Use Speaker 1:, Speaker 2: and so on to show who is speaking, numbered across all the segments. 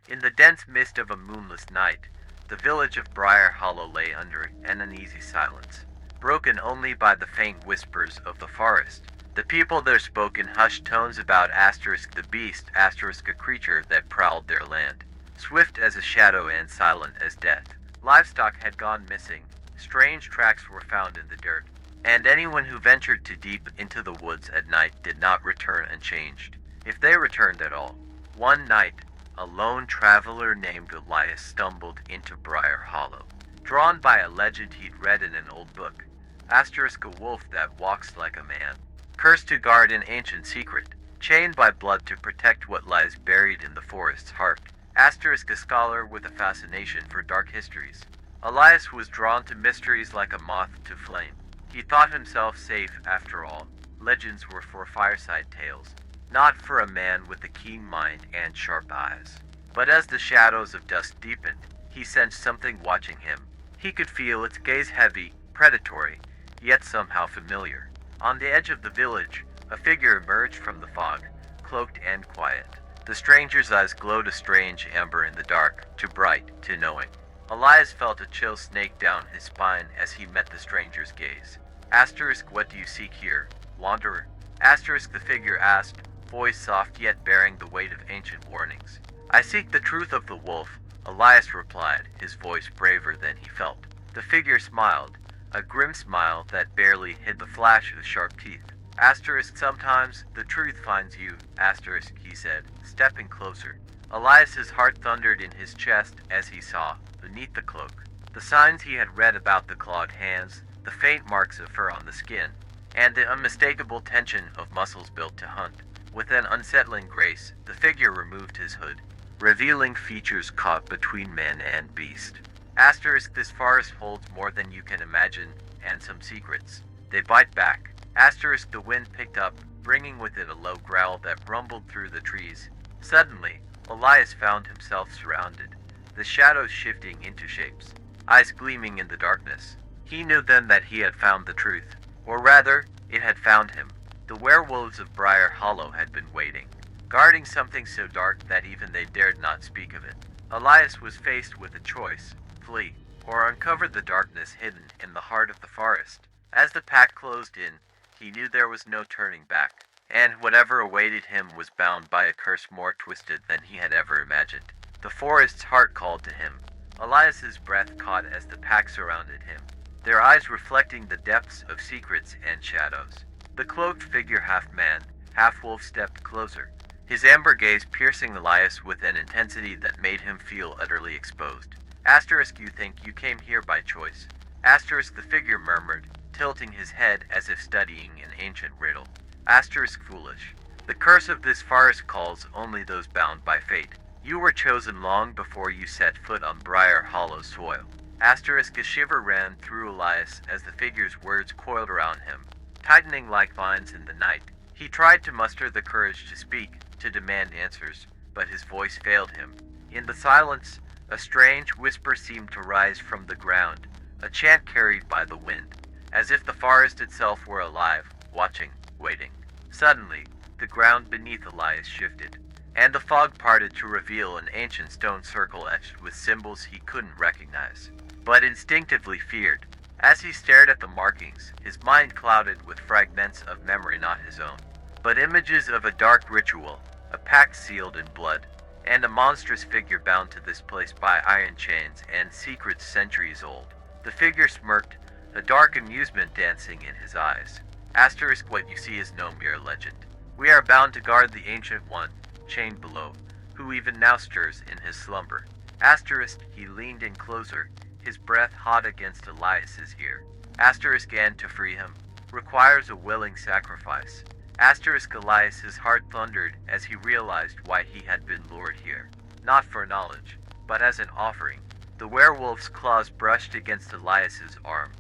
Speaker 1: In the dense mist of a moonless night, the village of Briar Hollow lay under an uneasy silence, broken only by the faint whispers of the forest. The people there spoke in hushed tones about asterisk the beast, asterisk a creature that prowled their land, swift as a shadow and silent as death. Livestock had gone missing, strange tracks were found in the dirt, and anyone who ventured too deep into the woods at night did not return unchanged, if they returned at all. One night, a lone traveler named Elias stumbled into Briar Hollow, drawn by a legend he'd read in an old book. Asterisk a wolf that walks like a man, cursed to guard an ancient secret, chained by blood to protect what lies buried in the forest's heart. Asterisk a scholar with a fascination for dark histories. Elias was drawn to mysteries like a moth to flame. He thought himself safe after all. Legends were for fireside tales, not for a man with a keen mind and sharp eyes. But as the shadows of dusk deepened, he sensed something watching him. He could feel its gaze heavy, predatory, yet somehow familiar. On the edge of the village, a figure emerged from the fog, cloaked and quiet. The stranger's eyes glowed a strange amber in the dark, too bright, too knowing. Elias felt a chill snake down his spine as he met the stranger's gaze. Asterisk, what do you seek here, wanderer? Asterisk, the figure asked, voice soft yet bearing the weight of ancient warnings. I seek the truth of the wolf, Elias replied, his voice braver than he felt. The figure smiled, a grim smile that barely hid the flash of sharp teeth. Asterisk, sometimes the truth finds you, asterisk, he said, stepping closer. Elias's heart thundered in his chest as he saw, beneath the cloak, the signs he had read about the clawed hands, the faint marks of fur on the skin, and the unmistakable tension of muscles built to hunt. With an unsettling grace, the figure removed his hood, revealing features caught between man and beast. Asterisk, this forest holds more than you can imagine, and some secrets. They bite back. Asterisk, the wind picked up, bringing with it a low growl that rumbled through the trees. Suddenly, Elias found himself surrounded, the shadows shifting into shapes, eyes gleaming in the darkness. He knew then that he had found the truth, or rather, it had found him. The werewolves of Briar Hollow had been waiting, guarding something so dark that even they dared not speak of it. Elias was faced with a choice, flee, or uncover the darkness hidden in the heart of the forest. As the pack closed in, he knew there was no turning back, and whatever awaited him was bound by a curse more twisted than he had ever imagined. The forest's heart called to him. Elias's breath caught as the pack surrounded him, their eyes reflecting the depths of secrets and shadows. The cloaked figure, half man, half wolf, stepped closer, his amber gaze piercing Elias with an intensity that made him feel utterly exposed. Asterisk, you think you came here by choice. Asterisk, the figure murmured, tilting his head as if studying an ancient riddle. Asterisk, foolish. The curse of this forest calls only those bound by fate. You were chosen long before you set foot on Briar Hollow soil. Asterisk, a shiver ran through Elias as the figure's words coiled around him, tightening like vines in the night. He tried to muster the courage to speak, to demand answers, but his voice failed him. In the silence, a strange whisper seemed to rise from the ground, a chant carried by the wind, as if the forest itself were alive, watching, waiting. Suddenly, the ground beneath Elias shifted, and the fog parted to reveal an ancient stone circle etched with symbols he couldn't recognize, but instinctively feared. As he stared at the markings, his mind clouded with fragments of memory not his own, but images of a dark ritual, a pact sealed in blood, and a monstrous figure bound to this place by iron chains and secrets centuries old. The figure smirked, a dark amusement dancing in his eyes. Asterisk, what you see is no mere legend. We are bound to guard the Ancient One, chained below, who even now stirs in his slumber. Asterisk, he leaned in closer, his breath hot against Elias's ear. Asterisk, and to free him requires a willing sacrifice. Asterisk, Elias's heart thundered as he realized why he had been lured here. Not for knowledge, but as an offering. The werewolf's claws brushed against Elias's arm,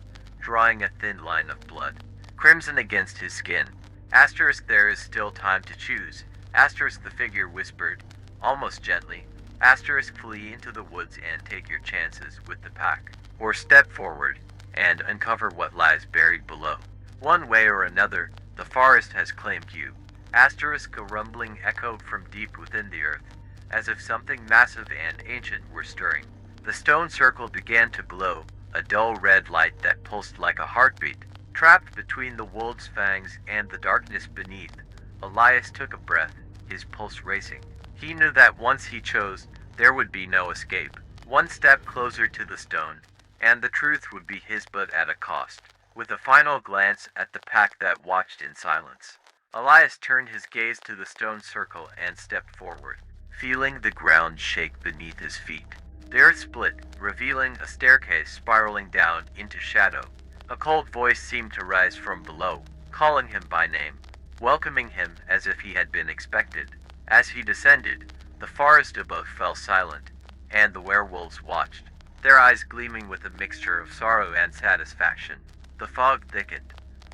Speaker 1: drawing a thin line of blood, crimson against his skin. Asterisk, there is still time to choose. Asterisk, the figure whispered, almost gently. Asterisk, flee into the woods and take your chances with the pack, or step forward and uncover what lies buried below. One way or another, the forest has claimed you. Asterisk, a rumbling echoed from deep within the earth, as if something massive and ancient were stirring. The stone circle began to glow, a dull red light that pulsed like a heartbeat. Trapped between the wolf's fangs and the darkness beneath, Elias took a breath, his pulse racing. He knew that once he chose, there would be no escape. One step closer to the stone, and the truth would be his, but at a cost. With a final glance at the pack that watched in silence, Elias turned his gaze to the stone circle and stepped forward, feeling the ground shake beneath his feet. The earth split, revealing a staircase spiraling down into shadow. A cold voice seemed to rise from below, calling him by name, welcoming him as if he had been expected. As he descended, the forest above fell silent, and the werewolves watched, their eyes gleaming with a mixture of sorrow and satisfaction. The fog thickened,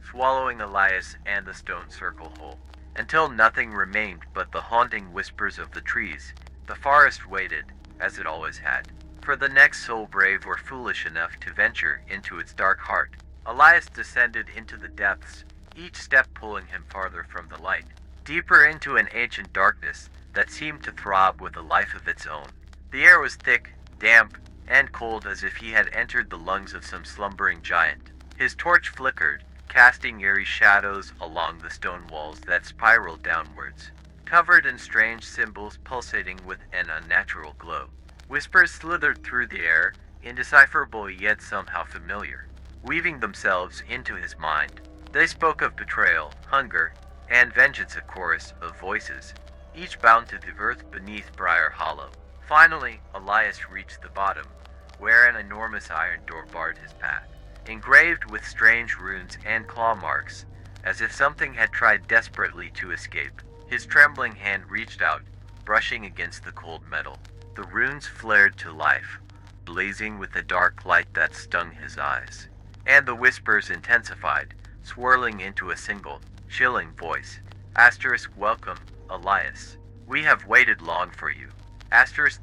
Speaker 1: swallowing Elias and the stone circle whole, until nothing remained but the haunting whispers of the trees. The forest waited, as it always had, for the next soul brave or foolish enough to venture into its dark heart. Elias descended into the depths, each step pulling him farther from the light, deeper into an ancient darkness that seemed to throb with a life of its own. The air was thick, damp, and cold, as if he had entered the lungs of some slumbering giant. His torch flickered, casting eerie shadows along the stone walls that spiraled downwards, covered in strange symbols pulsating with an unnatural glow. Whispers slithered through the air, indecipherable yet somehow familiar, weaving themselves into his mind. They spoke of betrayal, hunger, and vengeance, a chorus of voices, each bound to the earth beneath Briar Hollow. Finally, Elias reached the bottom, where an enormous iron door barred his path, engraved with strange runes and claw marks, as if something had tried desperately to escape. His trembling hand reached out, brushing against the cold metal. The runes flared to life, blazing with a dark light that stung his eyes, and the whispers intensified, swirling into a single, chilling voice. Welcome, Elias. We have waited long for you.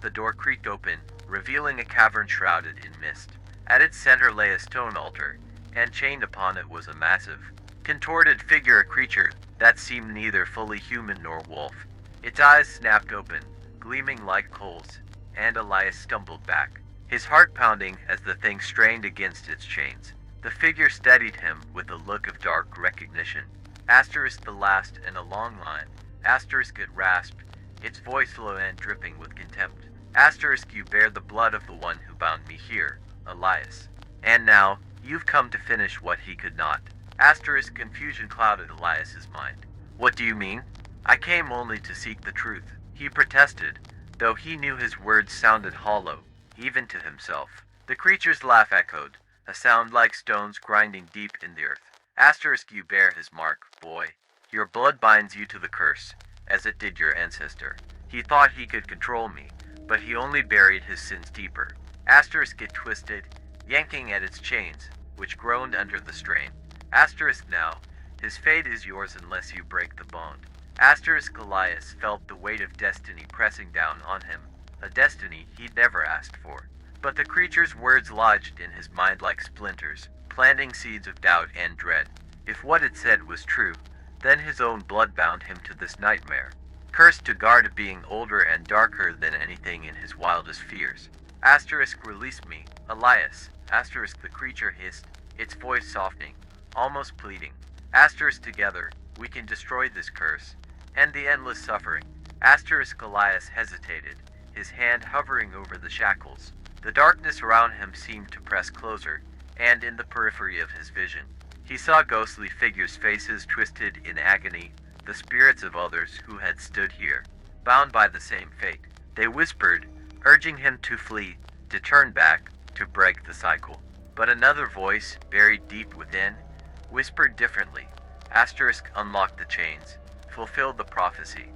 Speaker 1: The door creaked open, revealing a cavern shrouded in mist. At its center lay a stone altar, and chained upon it was a massive, contorted figure, a creature that seemed neither fully human nor wolf. Its eyes snapped open, gleaming like coals, and Elias stumbled back, his heart pounding as the thing strained against its chains. The figure steadied him with a look of dark recognition. The last in a long line. It rasped, its voice low and dripping with contempt. You bear the blood of the one who bound me here, Elias. And now, you've come to finish what he could not. Confusion clouded Elias's mind. What do you mean? I came only to seek the truth, he protested, though he knew his words sounded hollow, even to himself. The creature's laugh echoed, a sound like stones grinding deep in the earth. You bear his mark, boy. Your blood binds you to the curse, as it did your ancestor. He thought he could control me, but he only buried his sins deeper. It twisted, yanking at its chains, which groaned under the strain. Now, his fate is yours unless you break the bond. Elias felt the weight of destiny pressing down on him, a destiny he'd never asked for. But the creature's words lodged in his mind like splinters, planting seeds of doubt and dread. If what it said was true, then his own blood bound him to this nightmare, cursed to guard a being older and darker than anything in his wildest fears. Release me, Elias. The creature hissed, its voice softening, almost pleading. Together, we can destroy this curse, and the endless suffering. Elias hesitated, his hand hovering over the shackles. The darkness around him seemed to press closer, and in the periphery of his vision, he saw ghostly figures, faces twisted in agony, the spirits of others who had stood here, bound by the same fate. They whispered, urging him to flee, to turn back, to break the cycle. But another voice, buried deep within, whispered differently. Unlock the chains, fulfill the prophecy.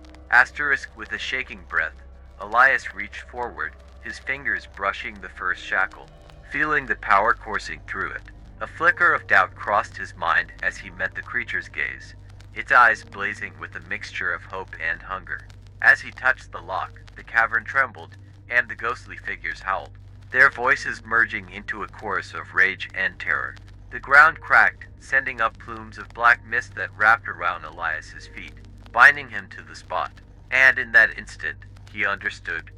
Speaker 1: With a shaking breath, Elias reached forward, his fingers brushing the first shackle, feeling the power coursing through it. A flicker of doubt crossed his mind as he met the creature's gaze, its eyes blazing with a mixture of hope and hunger. As he touched the lock, the cavern trembled, and the ghostly figures howled, their voices merging into a chorus of rage and terror. The ground cracked, sending up plumes of black mist that wrapped around Elias's feet, binding him to the spot. And in that instant, he understood.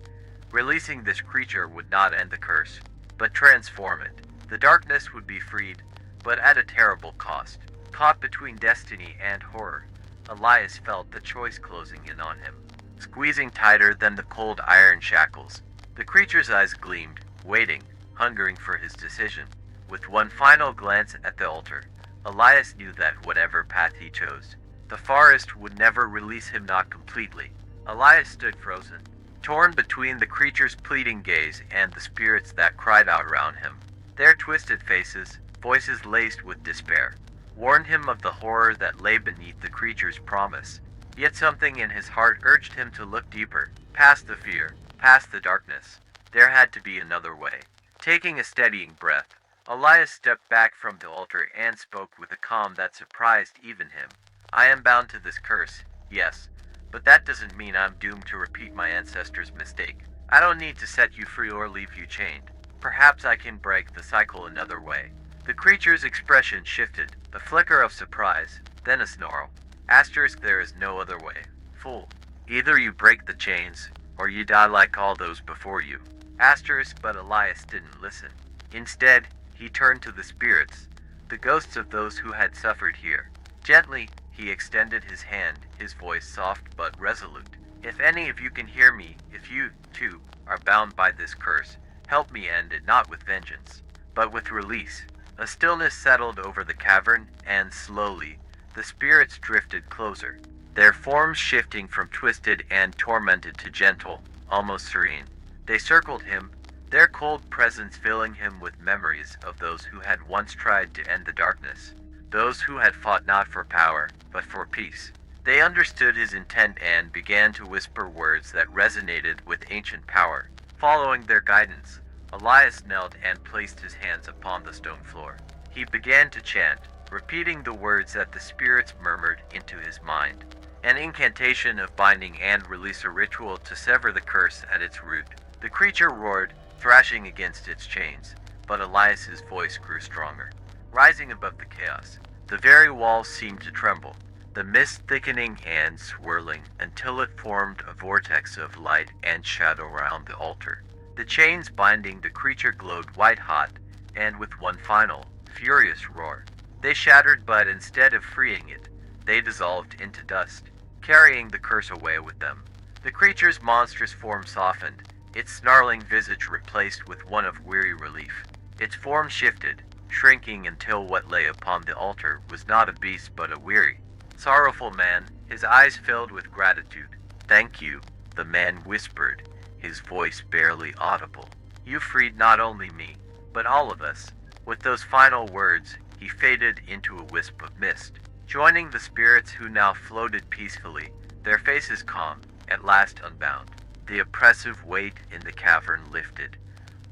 Speaker 1: Releasing this creature would not end the curse, but transform it. The darkness would be freed, but at a terrible cost. Caught between destiny and horror, Elias felt the choice closing in on him, squeezing tighter than the cold iron shackles. The creature's eyes gleamed, waiting, hungering for his decision. With one final glance at the altar, Elias knew that whatever path he chose, the forest would never release him, not completely. Elias stood frozen, torn between the creature's pleading gaze and the spirits that cried out around him. Their twisted faces, voices laced with despair, warned him of the horror that lay beneath the creature's promise. Yet something in his heart urged him to look deeper, past the fear, past the darkness. There had to be another way. Taking a steadying breath, Elias stepped back from the altar and spoke with a calm that surprised even him. I am bound to this curse, yes, but that doesn't mean I'm doomed to repeat my ancestors' mistake. I don't need to set you free or leave you chained. Perhaps I can break the cycle another way. The creature's expression shifted, a flicker of surprise, then a snarl. Asterisk, there is no other way. Fool. Either you break the chains, or you die like all those before you. Asterisk, but Elias didn't listen. Instead, he turned to the spirits, the ghosts of those who had suffered here. Gently, he extended his hand, his voice soft but resolute. If any of you can hear me, if you, too, are bound by this curse, help me end it, not with vengeance, but with release. A stillness settled over the cavern, and slowly, the spirits drifted closer, their forms shifting from twisted and tormented to gentle, almost serene. They circled him, their cold presence filling him with memories of those who had once tried to end the darkness, those who had fought not for power, but for peace. They understood his intent and began to whisper words that resonated with ancient power. Following their guidance, Elias knelt and placed his hands upon the stone floor. He began to chant, repeating the words that the spirits murmured into his mind. An incantation of binding and release, a ritual to sever the curse at its root. The creature roared, thrashing against its chains, but Elias's voice grew stronger. Rising above the chaos, the very walls seemed to tremble, the mist thickening and swirling until it formed a vortex of light and shadow around the altar. The chains binding the creature glowed white-hot, and with one final, furious roar, they shattered, but instead of freeing it, they dissolved into dust, carrying the curse away with them. The creature's monstrous form softened, its snarling visage replaced with one of weary relief. Its form shifted, shrinking until what lay upon the altar was not a beast but a weary, sorrowful man, his eyes filled with gratitude. "Thank you," the man whispered, his voice barely audible. "You freed not only me, but all of us." With those final words, he faded into a wisp of mist, joining the spirits who now floated peacefully, their faces calm, at last unbound. The oppressive weight in the cavern lifted,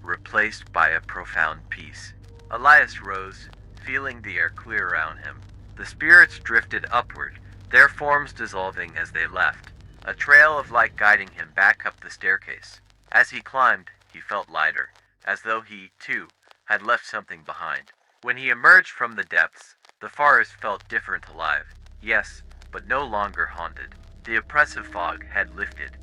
Speaker 1: replaced by a profound peace. Elias rose, feeling the air clear around him. The spirits drifted upward, their forms dissolving as they left, a trail of light guiding him back up the staircase. As he climbed, he felt lighter, as though he, too, had left something behind. When he emerged from the depths, the forest felt different, alive, yes, but no longer haunted. The oppressive fog had lifted,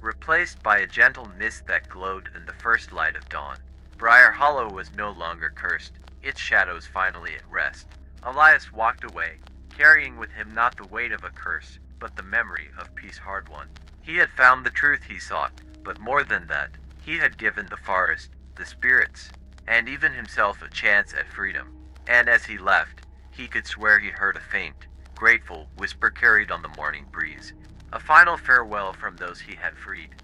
Speaker 1: replaced by a gentle mist that glowed in the first light of dawn. Briar Hollow was no longer cursed, its shadows finally at rest. Elias walked away, carrying with him not the weight of a curse, but the memory of peace hard-won. He had found the truth he sought, but more than that, he had given the forest, the spirits, and even himself a chance at freedom. And as he left, he could swear he heard a faint, grateful whisper carried on the morning breeze, a final farewell from those he had freed.